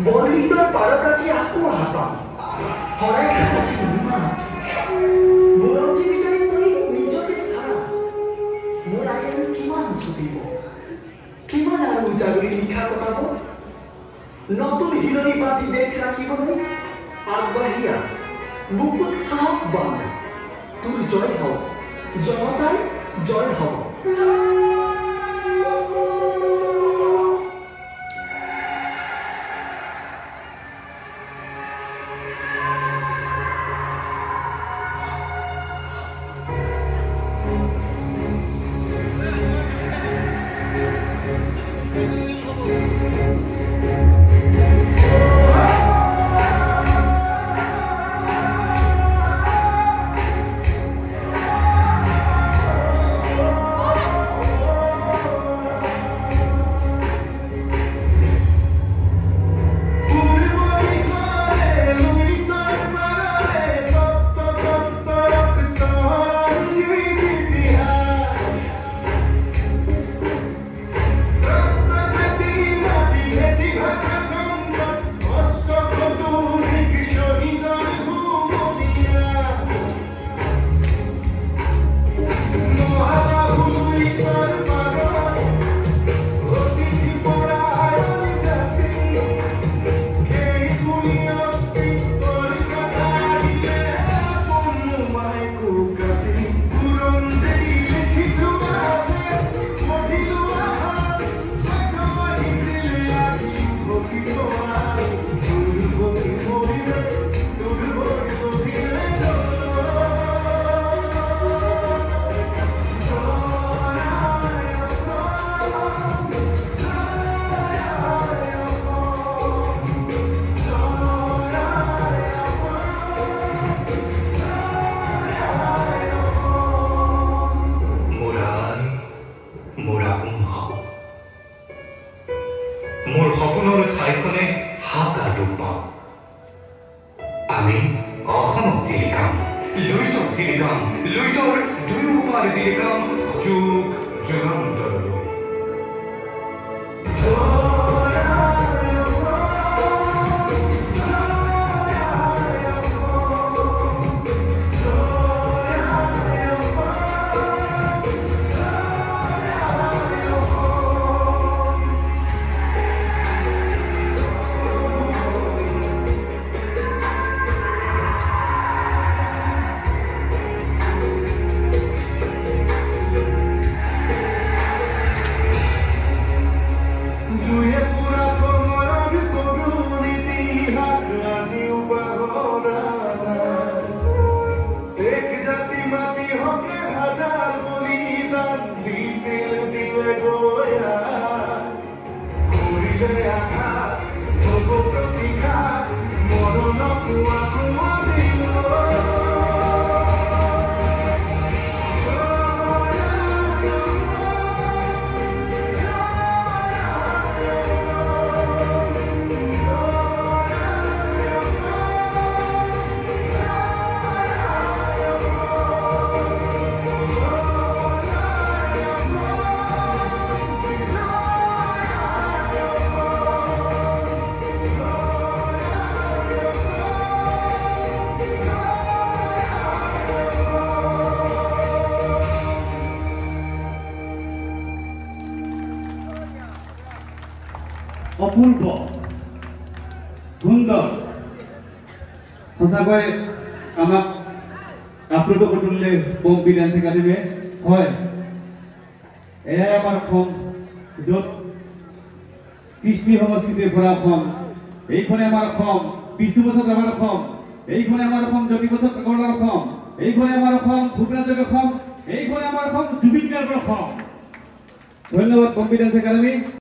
বলিদার পারকাজি আকো হাপাম হরাই খাকাজি নিমা মোরজি বিকাই তুই নিজকে সারা মোর আইন কিমান সুবিব কিমান আর উজাগরি লিখা কথাব নতুন হিরোই বাতি দেখ রাখিবলৈ আগবাঢ়িয়া বুকুত হাত বান্ধ তোৰ জয় হওক জনতাৰ জয় হওক মোৰ সপোনৰ ঠাইখনে হাকাৰ ৰূপ পাওঁ আমি অসমক জিলিকাম লুইতক জিলিকাম লুইতৰ দুয়োপাৰ জিলিকাম যুগ যুগান্তৰলৈ অপূৰ্ব সুন্দৰ সঁচাকৈ আমাক আপ্লুত কৰি তুলিলে পম্পী ডান্স একাডেমীয়ে হয় এয়াই আমাৰ অসম য'ত কৃষ্টি সংস্কৃতিৰ পৰা অসম এইখনে আমাৰ অসম বিষ্ণুপ্ৰসাদ আমাৰ অসম এইখনে আমাৰ অসম জ্যোতিপ্ৰসাদ আগৰৱালাৰ অসম এইখনে আমাৰ অসম ভূপেন হাজৰিকাৰ অসম এইখনে আমাৰ অসম জুবিন গাৰ্গৰ অসম ধন্যবাদ পম্পী ডান্স একাডেমী